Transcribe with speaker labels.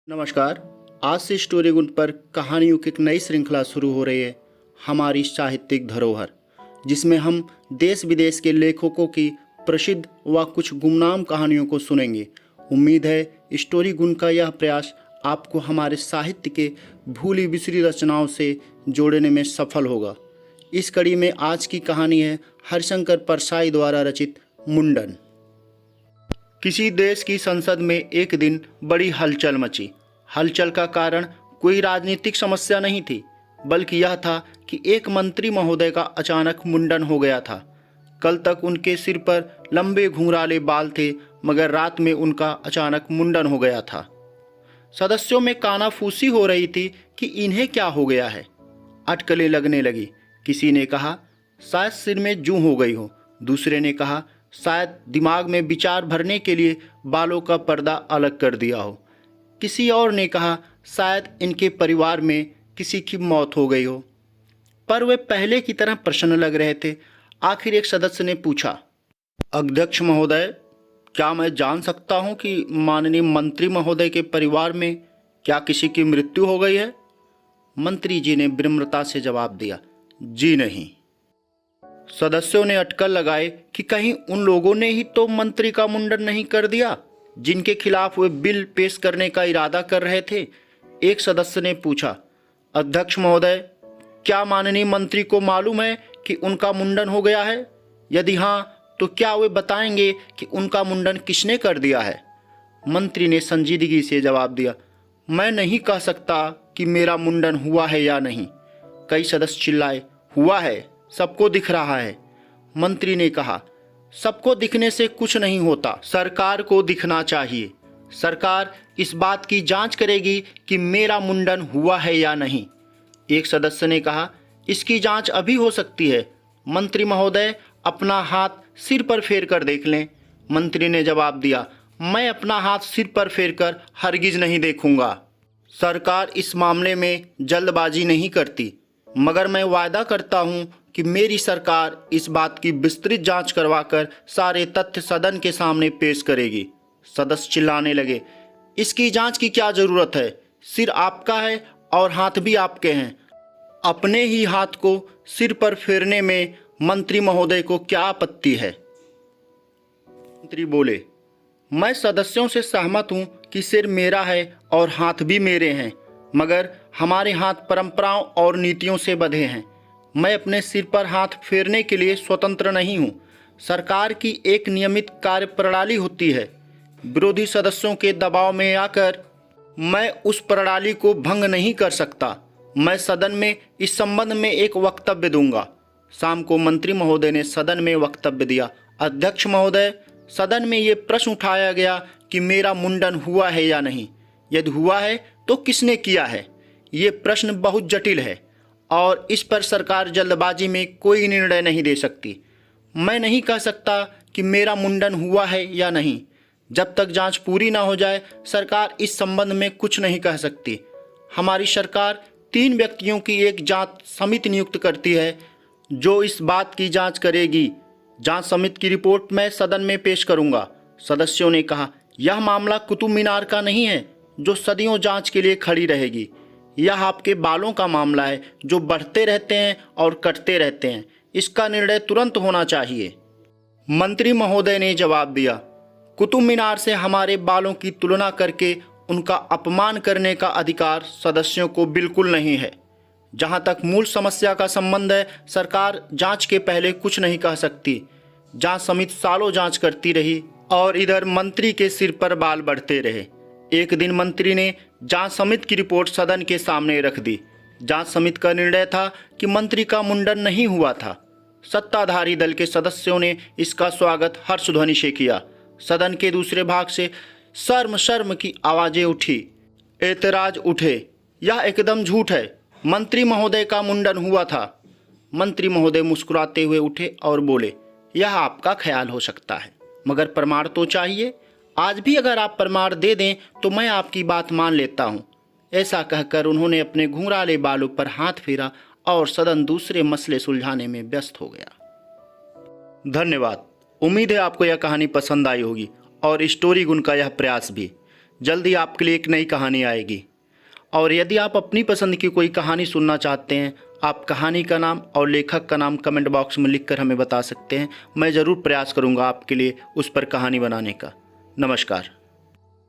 Speaker 1: नमस्कार। आज से स्टोरी गुण पर कहानियों की एक नई श्रृंखला शुरू हो रही है, हमारी साहित्यिक धरोहर, जिसमें हम देश विदेश के लेखकों की प्रसिद्ध व कुछ गुमनाम कहानियों को सुनेंगे। उम्मीद है स्टोरी गुण का यह प्रयास आपको हमारे साहित्य के भूली बिसरी रचनाओं से जोड़ने में सफल होगा। इस कड़ी में आज की कहानी है हरिशंकर परसाई द्वारा रचित मुंडन। किसी देश की संसद में एक दिन बड़ी हलचल मची। हलचल का कारण कोई राजनीतिक समस्या नहीं थी, बल्कि यह था कि एक मंत्री महोदय का अचानक मुंडन हो गया था। कल तक उनके सिर पर लंबे घुंघराले बाल थे, मगर रात में उनका अचानक मुंडन हो गया था। सदस्यों में कानाफूसी हो रही थी कि इन्हें क्या हो गया है। अटकलें लगने लगी। किसी ने कहा शायद सिर में जूं हो गई हो, दूसरे ने कहा शायद दिमाग में विचार भरने के लिए बालों का पर्दा अलग कर दिया हो, किसी और ने कहा शायद इनके परिवार में किसी की मौत हो गई हो। पर वे पहले की तरह प्रसन्न लग रहे थे। आखिर एक सदस्य ने पूछा, अध्यक्ष महोदय, क्या मैं जान सकता हूं कि माननीय मंत्री महोदय के परिवार में क्या किसी की मृत्यु हो गई है? मंत्री जी ने विनम्रता से जवाब दिया, जी नहीं। सदस्यों ने अटकल लगाए कि कहीं उन लोगों ने ही तो मंत्री का मुंडन नहीं कर दिया जिनके खिलाफ वे बिल पेश करने का इरादा कर रहे थे। एक सदस्य ने पूछा, अध्यक्ष महोदय, क्या माननीय मंत्री को मालूम है कि उनका मुंडन हो गया है? यदि हाँ, तो क्या वे बताएंगे कि उनका मुंडन किसने कर दिया है? मंत्री ने संजीदगी से जवाब दिया, मैं नहीं कह सकता कि मेरा मुंडन हुआ है या नहीं। कई सदस्य चिल्लाए, हुआ है, सबको दिख रहा है। मंत्री ने कहा, सबको दिखने से कुछ नहीं होता, सरकार को दिखना चाहिए। सरकार इस बात की जांच करेगी कि मेरा मुंडन हुआ है या नहीं। एक सदस्य ने कहा, इसकी जांच अभी हो सकती है। मंत्री महोदय अपना हाथ सिर पर फेर कर देख लें। मंत्री ने जवाब दिया, मैं अपना हाथ सिर पर फेर कर हरगिज नहीं देखूंगा। सरकार इस मामले में जल्दबाजी नहीं करती, मगर मैं वायदा करता हूं कि मेरी सरकार इस बात की विस्तृत जांच करवाकर सारे तथ्य सदन के सामने पेश करेगी। सदस्य चिल्लाने लगे, इसकी जांच की क्या जरूरत है? सिर आपका है और हाथ भी आपके हैं। अपने ही हाथ को सिर पर फेरने में मंत्री महोदय को क्या आपत्ति है? मंत्री बोले, मैं सदस्यों से सहमत हूं कि सिर मेरा है और हाथ भी मेरे हैं, मगर हमारे हाथ परंपराओं और नीतियों से बंधे हैं। मैं अपने सिर पर हाथ फेरने के लिए स्वतंत्र नहीं हूं। सरकार की एक नियमित कार्य प्रणाली होती है। विरोधी सदस्यों के दबाव में आकर मैं उस प्रणाली को भंग नहीं कर सकता। मैं सदन में इस संबंध में एक वक्तव्य दूंगा। शाम को मंत्री महोदय ने सदन में वक्तव्य दिया, अध्यक्ष महोदय, सदन में ये प्रश्न उठाया गया कि मेरा मुंडन हुआ है या नहीं। यदि हुआ है तो किसने किया है? ये प्रश्न बहुत जटिल है और इस पर सरकार जल्दबाजी में कोई निर्णय नहीं दे सकती। मैं नहीं कह सकता कि मेरा मुंडन हुआ है या नहीं। जब तक जांच पूरी ना हो जाए, सरकार इस संबंध में कुछ नहीं कह सकती। हमारी सरकार 3 व्यक्तियों की एक जांच समिति नियुक्त करती है जो इस बात की जांच करेगी। जांच समिति की रिपोर्ट मैं सदन में पेश करूंगा। सदस्यों ने कहा, यह मामला कुतुब मीनार का नहीं है जो सदियों जांच के लिए खड़ी रहेगी। यह आपके बालों का मामला है जो बढ़ते रहते हैं और कटते रहते हैं। इसका निर्णय तुरंत होना चाहिए। मंत्री महोदय ने जवाब दिया, कुतुब मीनार से हमारे बालों की तुलना करके उनका अपमान करने का अधिकार सदस्यों को बिल्कुल नहीं है। जहां तक मूल समस्या का संबंध है, सरकार जांच के पहले कुछ नहीं कह सकती। जांच समिति सालों जांच करती रही और इधर मंत्री के सिर पर बाल बढ़ते रहे। एक दिन मंत्री ने जांच समिति की रिपोर्ट सदन के सामने रख दी। जांच समिति का निर्णय था कि मंत्री का मुंडन नहीं हुआ था। सत्ताधारी दल के सदस्यों ने इसका स्वागत हर्षध्वनि से किया। सदन के दूसरे भाग से शर्म शर्म की आवाजें उठी, एतराज उठे, यह एकदम झूठ है, मंत्री महोदय का मुंडन हुआ था। मंत्री महोदय मुस्कुराते हुए उठे और बोले, यह आपका ख्याल हो सकता है, मगर प्रमाण तो चाहिए। आज भी अगर आप प्रमाण दे दें तो मैं आपकी बात मान लेता हूं। ऐसा कहकर उन्होंने अपने घुंघराले बालों पर हाथ फेरा और सदन दूसरे मसले सुलझाने में व्यस्त हो गया। धन्यवाद। उम्मीद है आपको यह कहानी पसंद आई होगी और स्टोरी गुण का यह प्रयास भी। जल्द ही आपके लिए एक नई कहानी आएगी। और यदि आप अपनी पसंद की कोई कहानी सुनना चाहते हैं, आप कहानी का नाम और लेखक का नाम कमेंट बॉक्स में लिखकर हमें बता सकते हैं। मैं ज़रूर प्रयास करूँगा आपके लिए उस पर कहानी बनाने का। नमस्कार।